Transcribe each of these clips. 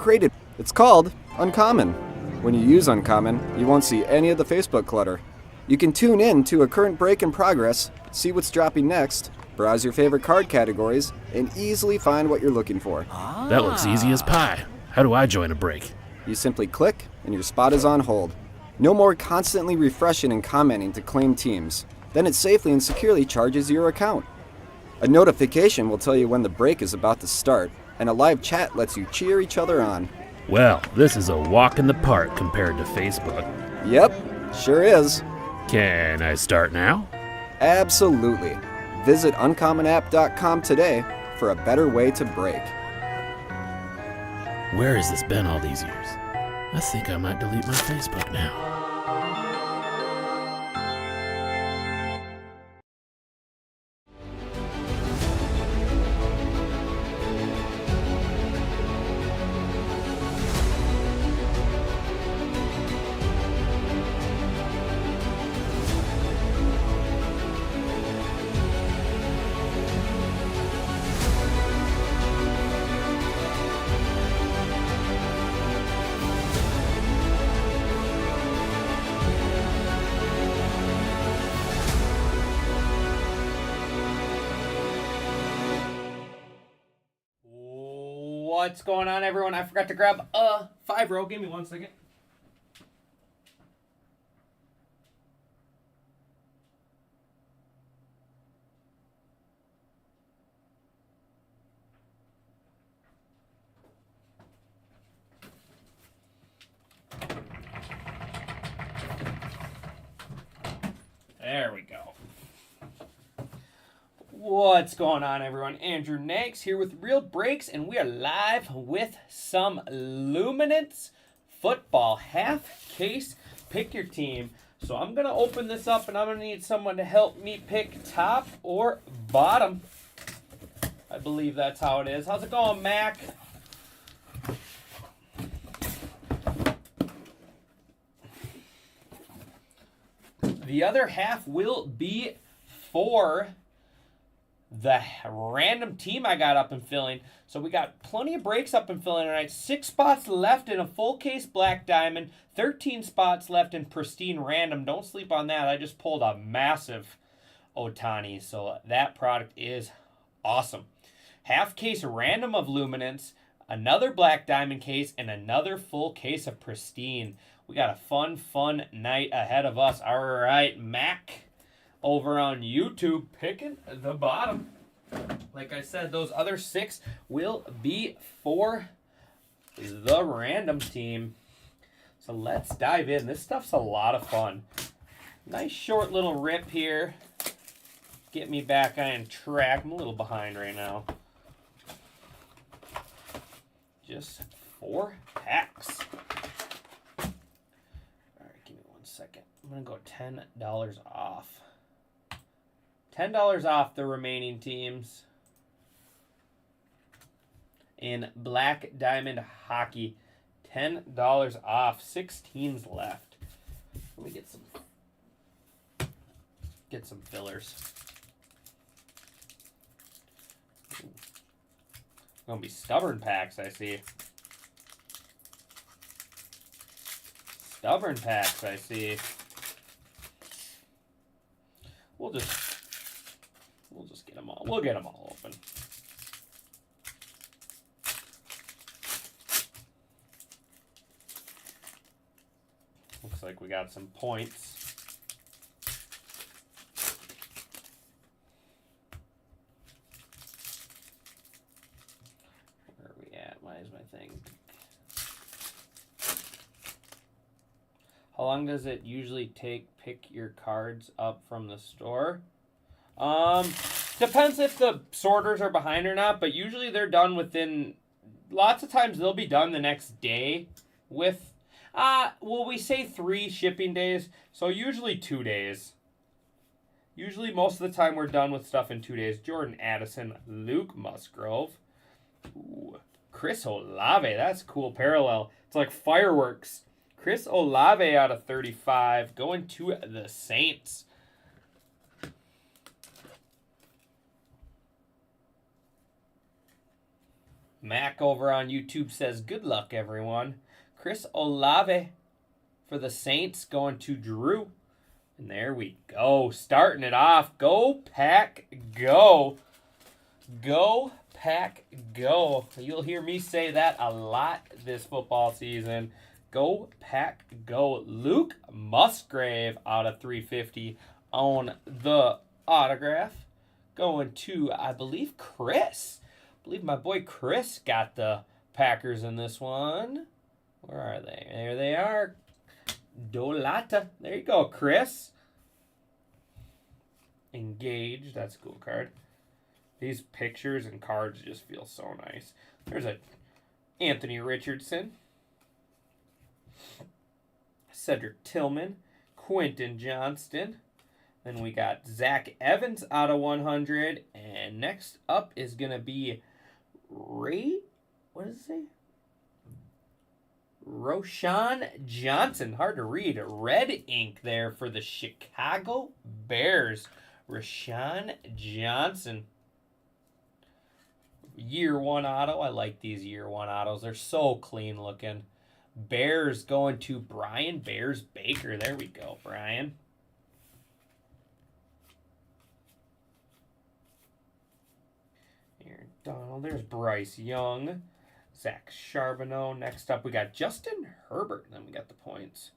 created. It's called Uncommon. When you use Uncommon, you won't see any of the Facebook clutter. You can tune in to a current break in progress, see what's dropping next, browse your favorite card categories, and easily find what you're looking for. That looks easy as pie. How do I join a break? You simply click, and your spot is on hold. No more constantly refreshing and commenting to claim teams. Then it safely and securely charges your account. A notification will tell you when the break is about to start, and a live chat lets you cheer each other on. Well, this is a walk in the park compared to Facebook. Yep, sure is. Can I start now? Absolutely. Visit uncommonapp.com today for a better way to break. Where has this been all these years? I think I might delete my Facebook now. What's going on, everyone? I forgot to grab a 5-row. Give me 1 second. There we go. What's going on, everyone? Andrew Nags here with Real Breaks, and we are live with some Luminance football half case. Pick your team. So I'm going to open this up, and I'm going to need someone to help me pick top or bottom. I believe that's how it is. How's it going, Mac? The other half will be for the random team I got up and filling. So we got plenty of breaks up and filling tonight. 6 spots left in a full case black diamond. 13 spots left in pristine random. Don't sleep on that. I just pulled a massive Otani. So that product is awesome. Half case random of Luminance. Another black diamond case. And another full case of pristine. We got a fun night ahead of us. All right, Mac over on YouTube picking the bottom. Like I said, those other 6 will be for the random team. So let's dive in. This stuff's a lot of fun. Nice short little rip here. Get me back on track. I'm a little behind right now. Just 4 packs. All right, give me 1 second. I'm going to go $10 off. $10 off the remaining teams in Black Diamond Hockey. $10 off. 6 teams left. Let me get some fillers. Ooh. Gonna be stubborn packs, I see. Stubborn packs, I see. We'll just get them all. We'll get them all open. Looks like we got some points. Where are we at? Why is my thing? How long does it usually take? Pick your cards up from the store. Depends if the sorters are behind or not, but usually they're done within, lots of times they'll be done the next day with, well, we say 3 shipping days, so usually 2 days. Usually most of the time we're done with stuff in 2 days. Jordan Addison, Luke Musgrove, ooh, Chris Olave, that's a cool parallel. It's like fireworks. Chris Olave out of 35, going to the Saints. Mac over on YouTube says, good luck, everyone. Chris Olave for the Saints going to Drew. And there we go. Starting it off. Go, Pack, go. Go, Pack, go. You'll hear me say that a lot this football season. Go, Pack, go. Luke Musgrave out of 350 on the autograph. Going to, I believe, Chris. I believe my boy Chris got the Packers in this one. Where are they? There they are. Dolata. There you go, Chris. Engaged. That's a cool card. These pictures and cards just feel so nice. There's a Anthony Richardson. Cedric Tillman. Quentin Johnston. Then we got Zach Evans out of 100. And next up is going to be what does it say? Roshan Johnson. Hard to read. Red ink there for the Chicago Bears. Roshan Johnson. Year 1 auto. I like these year 1 autos. They're so clean looking. Bears going to Brian Bears Baker. There we go, Brian. Aaron Donald. There's Bryce Young. Zach Charbonneau. Next up, we got Justin Herbert. Then we got the points.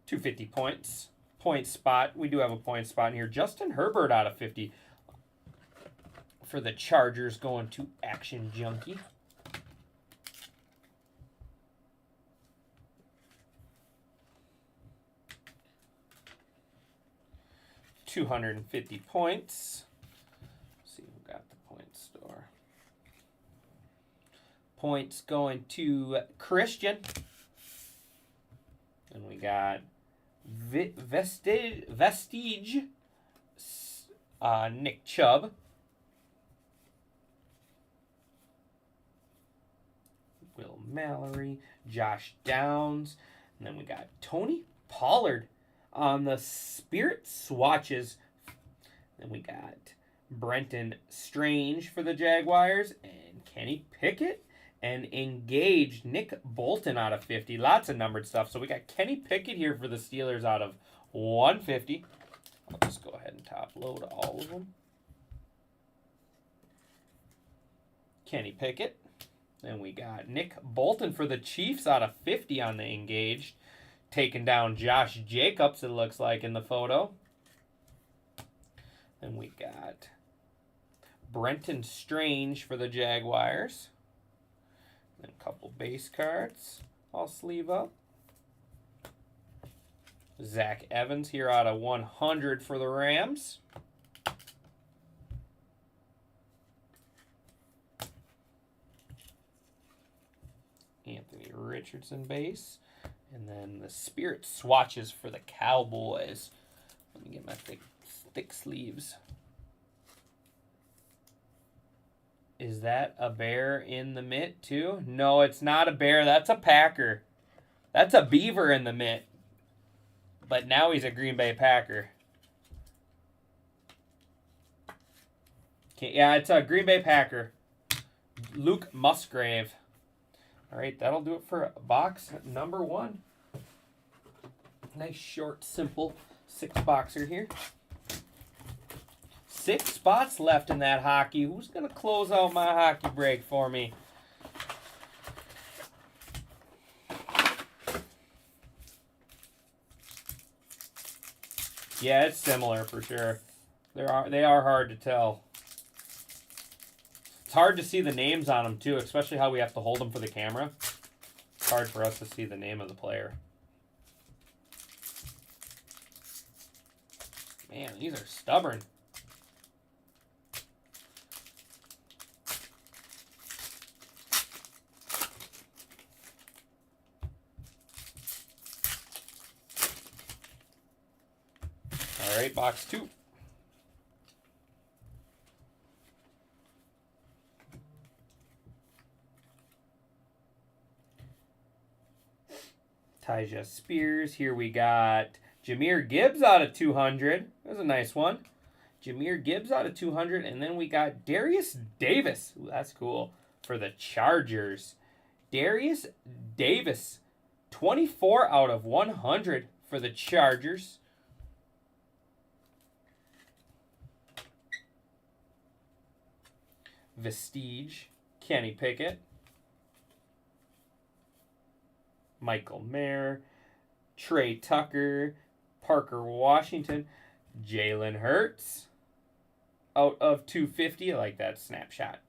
250 points. Point spot. We do have a point spot in here. Justin Herbert out of 50. For the Chargers, going to Action Junkie. $250 points. Let's see who got the point store. Points going to Christian. And we got Vestige. Nick Chubb. Will Mallory, Josh Downs, and then we got Tony Pollard on the Spirit Swatches. Then we got Brenton Strange for the Jaguars and Kenny Pickett and engaged Nick Bolton out of 50. Lots of numbered stuff. So we got Kenny Pickett here for the Steelers out of 150. I'll just go ahead and top load all of them. Kenny Pickett. Then we got Nick Bolton for the Chiefs out of 50 on the engaged. Taking down Josh Jacobs, it looks like, in the photo. Then we got Brenton Strange for the Jaguars. Then a couple base cards. I'll sleeve up. Zach Evans here out of 100 for the Rams. Anthony Richardson base. And then the Spirit Swatches for the Cowboys. Let me get my thick sleeves. Is that a bear in the mitt too? No, it's not a bear. That's a Packer. That's a beaver in the mitt. But now he's a Green Bay Packer. Okay, yeah, it's a Green Bay Packer. Luke Musgrave. All right, that'll do it for box number 1. Nice, short, simple 6-boxer here. 6 spots left in that hockey. Who's going to close out my hockey break for me? Yeah, it's similar for sure. They are hard to tell. It's hard to see the names on them, too, especially how we have to hold them for the camera. It's hard for us to see the name of the player. Man, these are stubborn. All right, box 2. Tyja Spears. Here we got Jahmyr Gibbs out of 200. That was a nice one. Jahmyr Gibbs out of 200. And then we got Darius Davis. Ooh, that's cool. for the Chargers. Darius Davis, 24 out of 100 for the Chargers. Vestige, Kenny Pickett. Michael Mayer, Trey Tucker, Parker Washington, Jalen Hurts. Out of 250, I like that snapshot.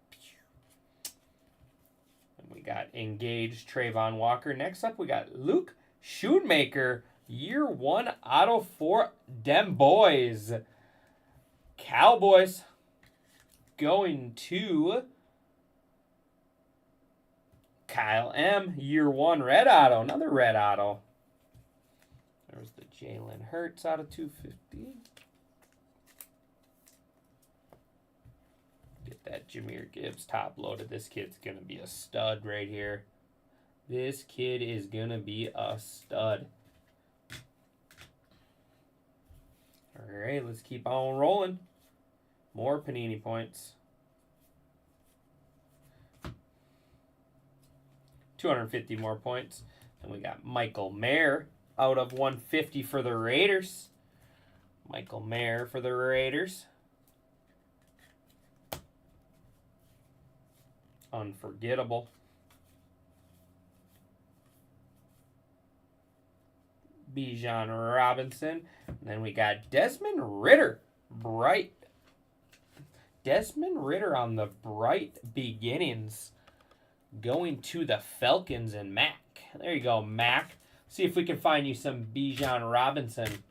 And we got engaged Trayvon Walker. Next up, we got Luke Schoonmaker, year 1 auto for dem boys. Cowboys going to Kyle M, year 1 red auto, another red auto. There's the Jalen Hurts out of 250. Get that Jahmyr Gibbs top loaded. This kid's going to be a stud right here. This kid is going to be a stud. All right, let's keep on rolling. More Panini points. 250 more points. And we got Michael Mayer out of 150 for the Raiders. Michael Mayer for the Raiders. Unforgettable. Bijan Robinson. And then we got Desmond Ridder. Bright. Desmond Ridder on the bright beginnings. Going to the Falcons and Mac. There you go, Mac. See if we can find you some Bijan Robinson.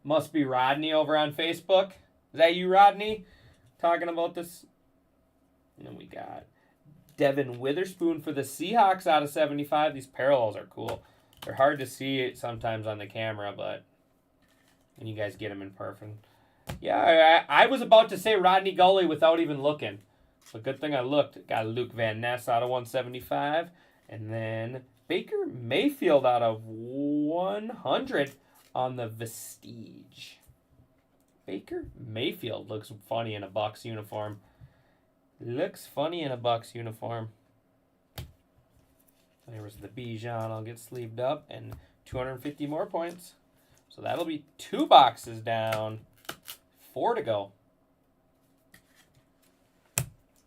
Must be Rodney over on Facebook. Is that you, Rodney, talking about this? And then we got Devin Witherspoon for the Seahawks out of 75. These parallels are cool. They're hard to see it sometimes on the camera, but and you guys get them in person. Yeah, I was about to say Rodney Gully without even looking. But good thing I looked. Got Luke Van Ness out of 175. And then Baker Mayfield out of 100 on the Vestige. Baker Mayfield looks funny in a Bucs uniform. Looks funny in a Bucs uniform. There was the Bijan. I'll get sleeved up. And 250 more points. So that'll be 2 boxes down. 4 to go.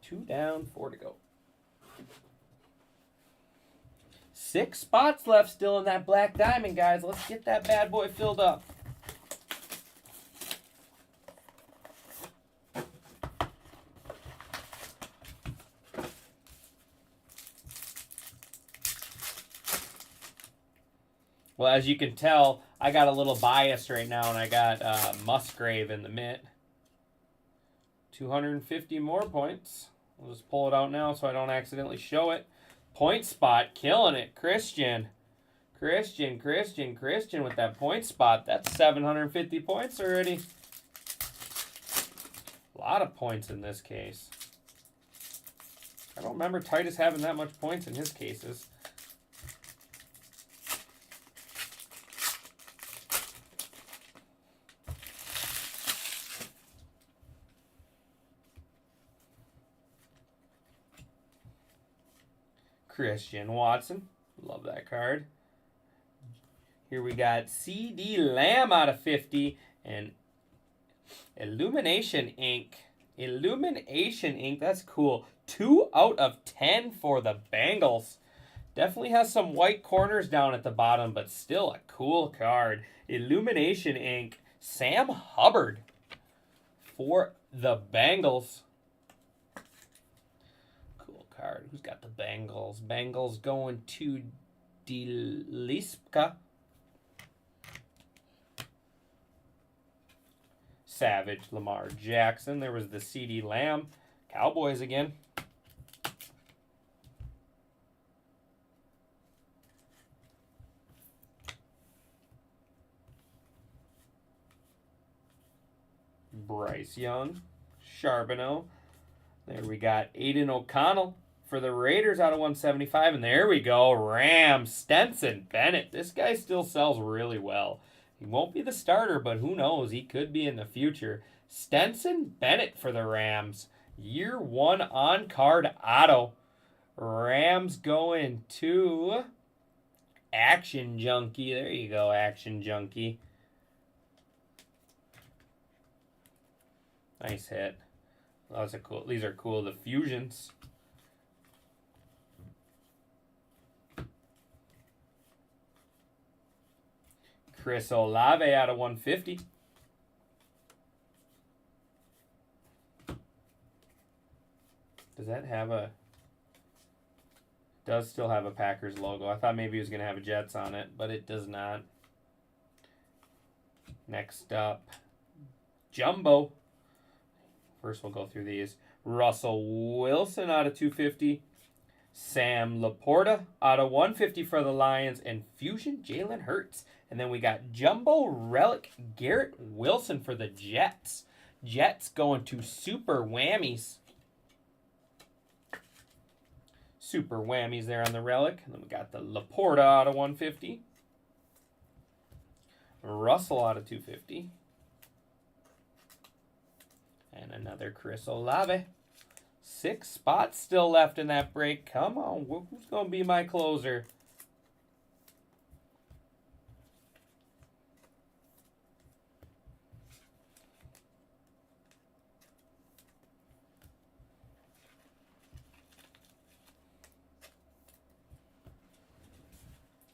2 down, 4 to go. 6 spots left still in that black diamond, guys. Let's get that bad boy filled up. Well, as you can tell, I got a little biased right now, and I got Musgrave in the mitt. 250 more points. We'll just pull it out now so I don't accidentally show it. Point spot, killing it. Christian with that point spot. That's 750 points already. A lot of points in this case. I don't remember Titus having that much points in his cases. Christian Watson. Love that card. Here we got CD Lamb out of 50 and Illumination Ink. Illumination Ink, that's cool. 2 out of 10 for the Bengals. Definitely has some white corners down at the bottom, but still a cool card. Illumination Ink. Sam Hubbard for the Bengals. Card. Who's got the Bengals? Bengals going to Delispka. Savage, Lamar Jackson. There was the CD Lamb. Cowboys again. Bryce Young. Charbonneau. There we got Aiden O'Connell for the Raiders out of 175. And there we go. Rams. Stenson Bennett. This guy still sells really well. He won't be the starter, but who knows? He could be in the future. Stenson Bennett for the Rams. Year 1 on-card auto. Rams going to Action Junkie. There you go, Action Junkie. Nice hit. Those are cool. These are cool. The fusions. Chris Olave out of 150. Does that have a... Does still have a Packers logo. I thought maybe it was going to have a Jets on it, but it does not. Next up, Jumbo. First we'll go through these. Russell Wilson out of 250. Sam Laporta out of 150 for the Lions. And Fusion Jalen Hurts. And then we got Jumbo Relic Garrett Wilson for the Jets. Jets going to Super Whammies. Super Whammies there on the Relic. And then we got the Laporta out of 150. Russell out of 250. And another Chris Olave. 6 spots still left in that break. Come on, who's going to be my closer?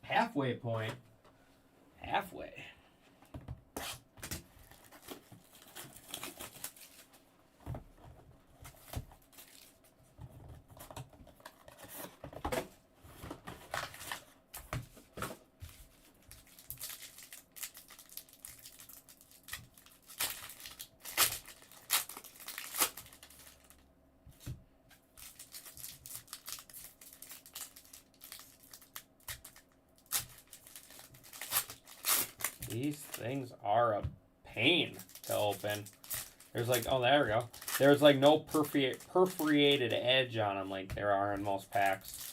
Halfway point. Halfway. These things are a pain to open. There's like, oh, there we go. There's like no perforated edge on them like there are in most packs.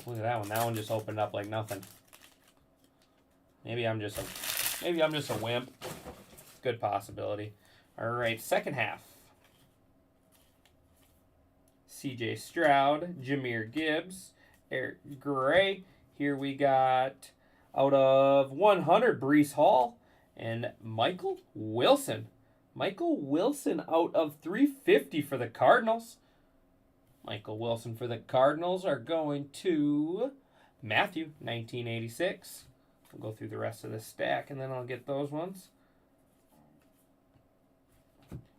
Look at that one. That one just opened up like nothing. Maybe I'm just a wimp. Good possibility. All right, second half. C.J. Stroud, Jahmyr Gibbs, Eric Gray. Here we got out of 100, Breece Hall and Michael Wilson. Michael Wilson out of 350 for the Cardinals. Michael Wilson for the Cardinals are going to Matthew, 1986. We'll go through the rest of this stack, and then I'll get those ones.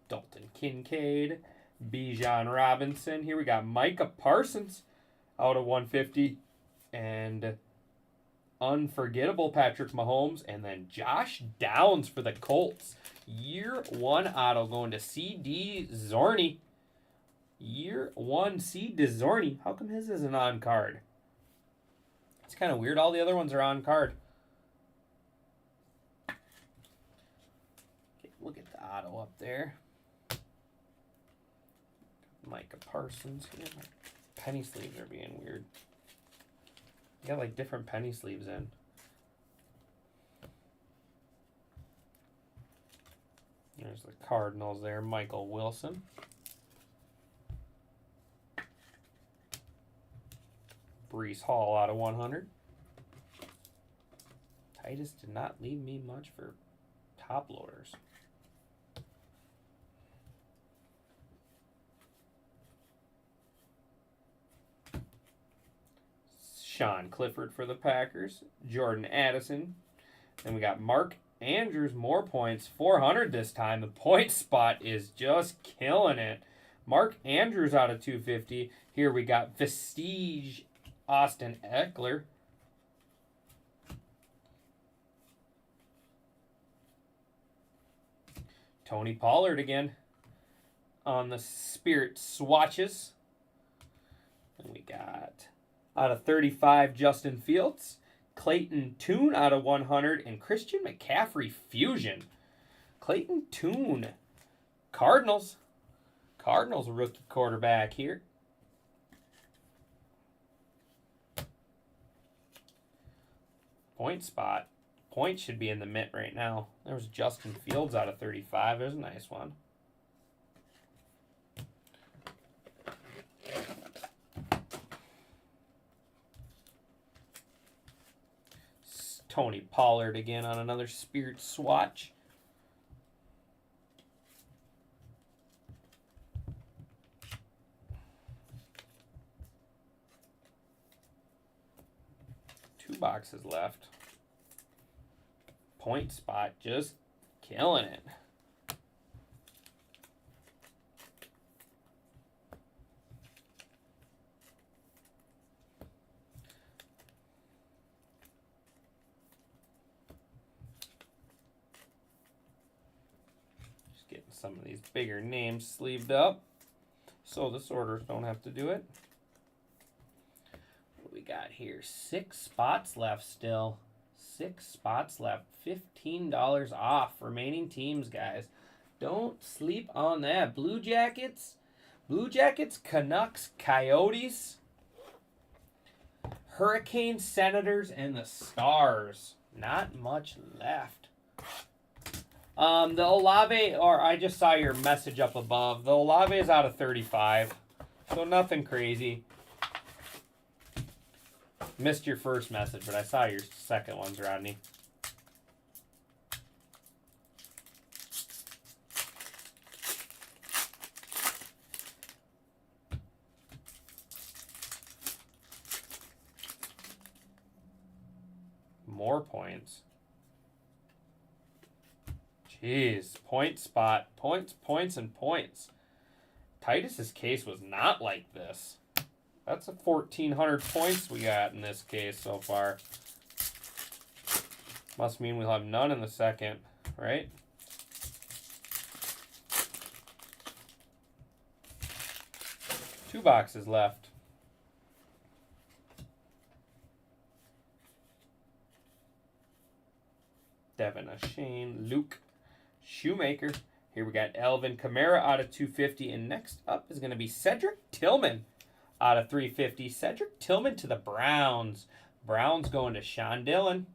Dalton Kincaid, Bijan Robinson. Here we got Micah Parsons out of 150. And unforgettable Patrick Mahomes. And then Josh Downs for the Colts. Year 1 auto going to C.D. Zorny. Year 1 C.D. Zorny. How come his isn't on card? It's kind of weird. All the other ones are on card. Okay, look at the auto up there. Micah Parsons here. My penny sleeves are being weird. You got like different penny sleeves in. There's the Cardinals there. Michael Wilson. Breece Hall out of 100. Titus did not leave me much for top loaders. Sean Clifford for the Packers. Jordan Addison. Then we got Mark Andrews, more points. 400 this time. The point spot is just killing it. Mark Andrews out of 250. Here we got Vestige Austin Eckler. Tony Pollard again on the Spirit swatches. And we got out of 35, Justin Fields. Clayton Tune out of 100. And Christian McCaffrey fusion. Clayton Tune. Cardinals. Cardinals rookie quarterback here. Point spot. Point should be in the mint right now. There's Justin Fields out of 35. There's a nice one. Tony Pollard again on another Spirit swatch. Two boxes left. Point spot just killing it. Just getting some of these bigger names sleeved up so the sorters don't have to do it. What we got here? 6 spots left still. 6 spots left. $15 off. Remaining teams, guys. Don't sleep on that. Blue Jackets, Canucks, Coyotes, Hurricanes, Senators, and the Stars. Not much left. The Olave, or I just saw your message up above. The Olave is out of 35, so nothing crazy. Missed your first message, but I saw your second ones, Rodney. More points. Jeez, point spot, points, and points. Titus's case was not like this. That's a 1,400 points we got in this case so far. Must mean we'll have none in the second, right? Two boxes left. Devin Ashane, Luke Shoemaker. Here we got Elvin Kamara out of 250. And next up is going to be Cedric Tillman out of 350. Cedric Tillman to the Browns. Browns going to Sean Dillon.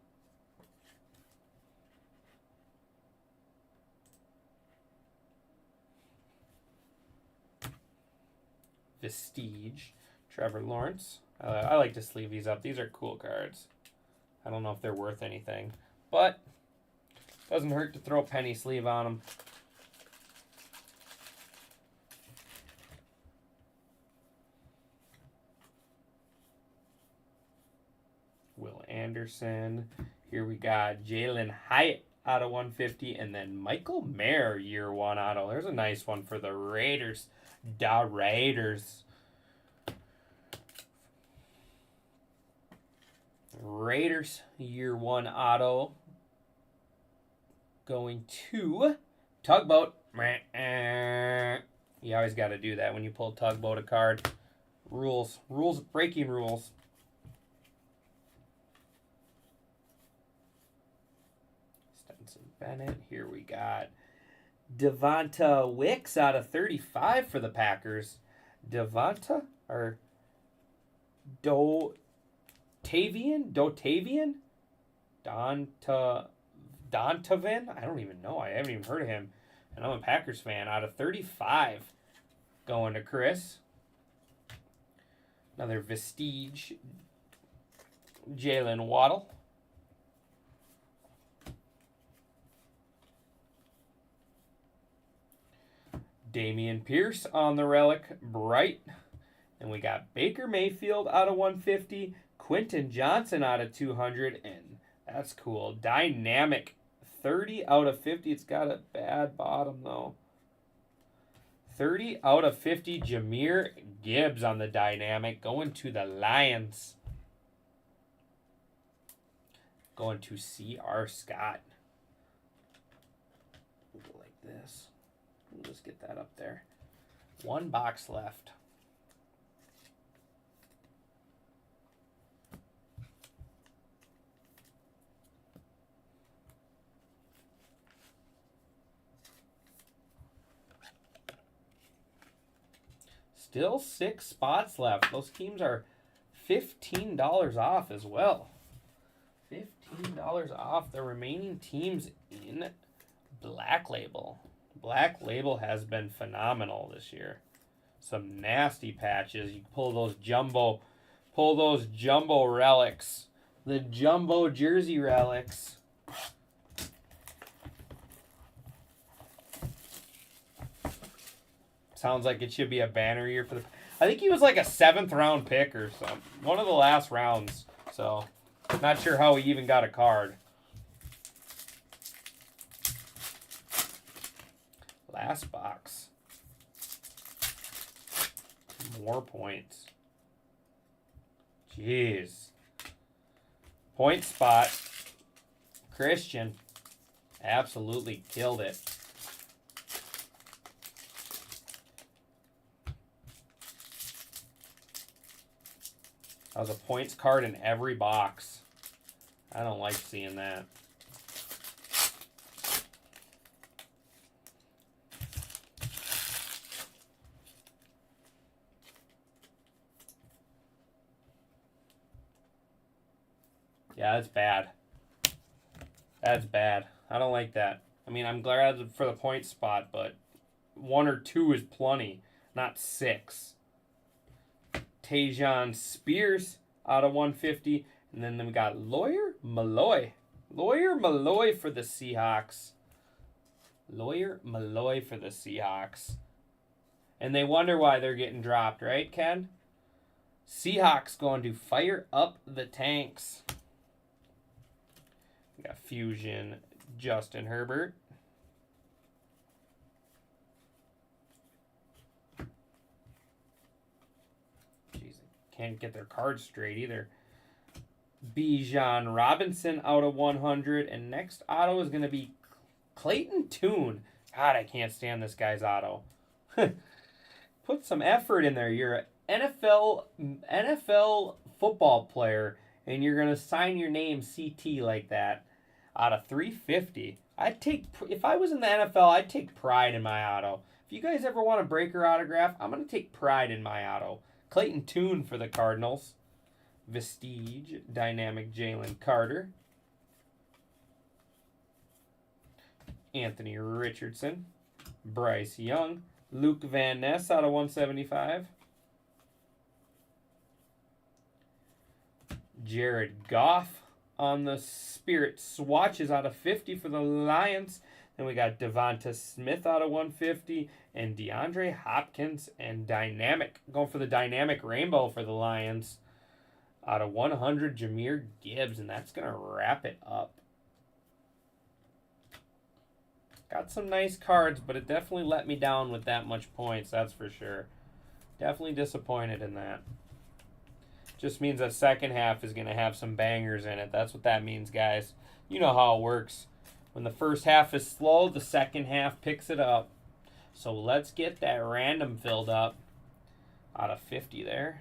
Vestige, Trevor Lawrence. I like to sleeve these up. These are cool cards. I don't know if they're worth anything, but doesn't hurt to throw a penny sleeve on them. Will Anderson. Here we got Jalen Hyatt out of 150, and then Michael Mayer year 1 auto. There's a nice one for the Raiders. Da Raiders. Raiders year 1 auto going to Tugboat. You always got to do that when you pull Tugboat a card. Rules, breaking rules. Stenson Bennett. Here we got Devonta Wicks out of 35 for the Packers. Devonta or Dotavian? Dontavin? I don't even know. I haven't even heard of him. And I'm a Packers fan. Out of 35 going to Chris. Another Vestige. Jalen Waddle. Damian Pierce on the relic, bright. And we got Baker Mayfield out of 150, Quentin Johnson out of 200, and that's cool. Dynamic, 30 out of 50. It's got a bad bottom, though. 30 out of 50, Jahmyr Gibbs on the dynamic, going to the Lions. Going to C.R. Scott. Like this. We'll just get that up there. 1 box left. Still 6 spots left. Those teams are $15 off as well. $15 off the remaining teams in Black Label. Black Label has been phenomenal this year. Some nasty patches. You pull those jumbo relics. The jumbo jersey relics. Sounds like it should be a banner year for the... I think he was like a 7th round pick or something. One of the last rounds. So, not sure how he even got a card. Last box. More points. Jeez. Point spot. Christian. Absolutely killed it. That was a points card in every box. I don't like seeing that. Yeah, that's bad. That's bad. I don't like that. I mean, I'm glad for the point spot, but 1 or 2 is plenty, not 6. Tajon Spears out of 150. And then we got Lawyer Malloy. Lawyer Malloy for the Seahawks. Lawyer Malloy for the Seahawks. And they wonder why they're getting dropped, right, Ken? Seahawks going to fire up the tanks. We got Fusion Justin Herbert. Can't get their cards straight either. Bijan Robinson out of 100. And next auto is going to be Clayton Tune. God, I can't stand this guy's auto. Put some effort in there. You're an NFL football player, and you're going to sign your name CT like that out of 350. If I was in the NFL, I'd take pride in my auto. If you guys ever want a breaker autograph, I'm going to take pride in my auto. Clayton Tune for the Cardinals. Vestige, Dynamic Jalen Carter. Anthony Richardson. Bryce Young. Luke Van Ness out of 175. Jared Goff on the Spirit swatches out of 50 for the Lions. Then we got Devonta Smith out of 150 and DeAndre Hopkins and Dynamic. Going for the Dynamic Rainbow for the Lions. Out of 100, Jahmyr Gibbs, and that's going to wrap it up. Got some nice cards, but it definitely let me down with that much points, that's for sure. Definitely disappointed in that. Just means that second half is going to have some bangers in it. That's what that means, guys. You know how it works. When the first half is slow, the second half picks it up. So let's get that random filled up. Out of 50 there.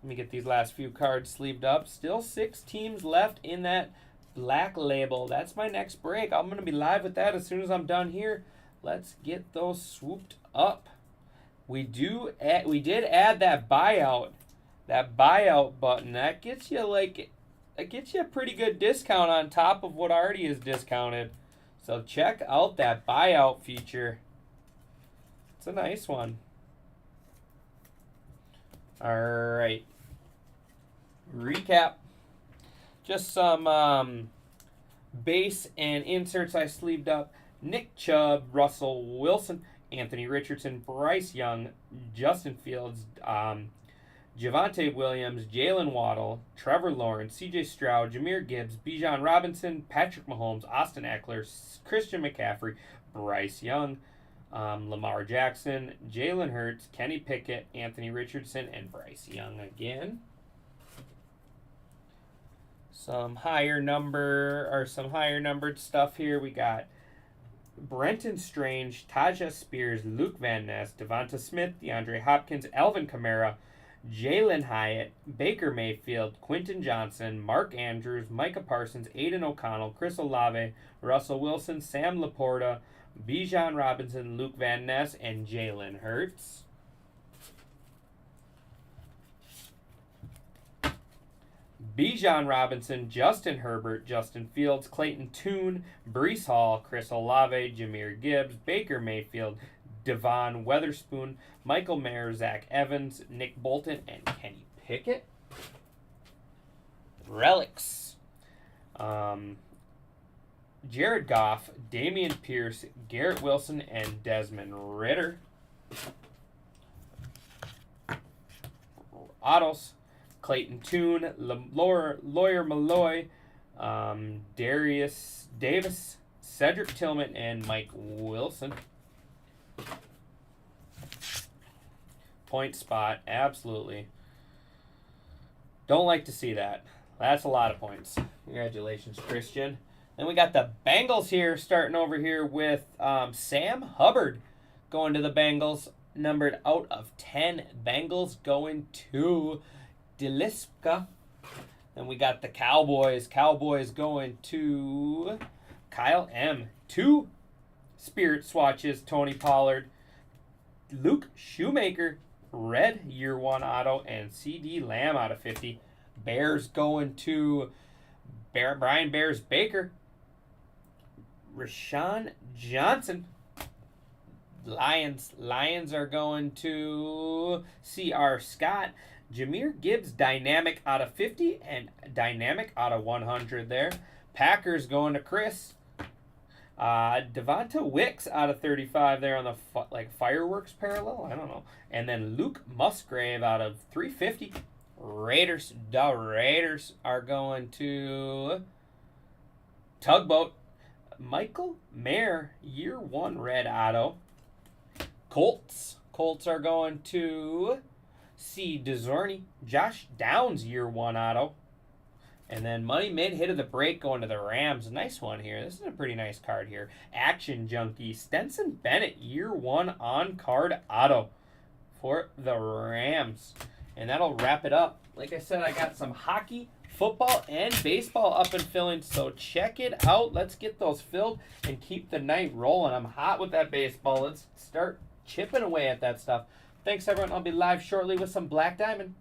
Let me get these last few cards sleeved up. Still 6 teams left in that black label. That's my next break. I'm going to be live with that as soon as I'm done here. Let's get those swooped up. We did add that buyout button. That gets you a pretty good discount on top of what already is discounted. So check out that buyout feature. It's a nice one. All right. Recap. Just some base and inserts I sleeved up. Nick Chubb, Russell Wilson, Anthony Richardson, Bryce Young, Justin Fields, Javonte Williams, Jalen Waddle, Trevor Lawrence, C.J. Stroud, Jahmyr Gibbs, Bijan Robinson, Patrick Mahomes, Austin Eckler, Christian McCaffrey, Bryce Young, Lamar Jackson, Jalen Hurts, Kenny Pickett, Anthony Richardson, and Bryce Young again. Some higher numbered stuff here. We got Brenton Strange, Taja Spears, Luke Van Ness, Devonta Smith, DeAndre Hopkins, Alvin Kamara, Jalen Hyatt, Baker Mayfield, Quentin Johnson, Mark Andrews, Micah Parsons, Aiden O'Connell, Chris Olave, Russell Wilson, Sam Laporta, Bijan Robinson, Luke Van Ness, and Jalen Hurts. Bijan Robinson, Justin Herbert, Justin Fields, Clayton Tune, Breece Hall, Chris Olave, Jahmyr Gibbs, Baker Mayfield, Devon Weatherspoon, Michael Mayer, Zach Evans, Nick Bolton, and Kenny Pickett. Relics. Jared Goff, Damian Pierce, Garrett Wilson, and Desmond Ridder. Autos. Clayton Tune, Lawyer Malloy, Darius Davis, Cedric Tillman, and Mike Wilson. Point spot, absolutely. Don't like to see that. That's a lot of points. Congratulations, Christian. Then we got the Bengals here, starting over here with Sam Hubbard going to the Bengals. Numbered out of 10. Bengals going to Deliska. Then we got the Cowboys. Cowboys going to Kyle M. 2 Spirit swatches. Tony Pollard, Luke Shoemaker, red year 1 auto, and CD Lamb out of 50. Bears going to Brian Bears Baker, Rashawn Johnson. Lions are going to C.R. Scott. Jahmyr Gibbs, dynamic out of 50 and dynamic out of 100 there. Packers going to Chris. Devonta Wicks out of 35 there on the fireworks parallel. I don't know. And then Luke Musgrave out of 350. Raiders. The Raiders are going to Tugboat. Michael Mayer, year 1 red auto. Colts are going to C. DeZorny. Josh Downs, year 1 auto. And then Money Mid hit of the break going to the Rams. Nice one here. This is a pretty nice card here. Action Junkie. Stenson Bennett, year 1 on-card auto for the Rams. And that'll wrap it up. Like I said, I got some hockey, football, and baseball up and filling, so check it out. Let's get those filled and keep the night rolling. I'm hot with that baseball. Let's start chipping away at that stuff. Thanks, everyone. I'll be live shortly with some Black Diamond.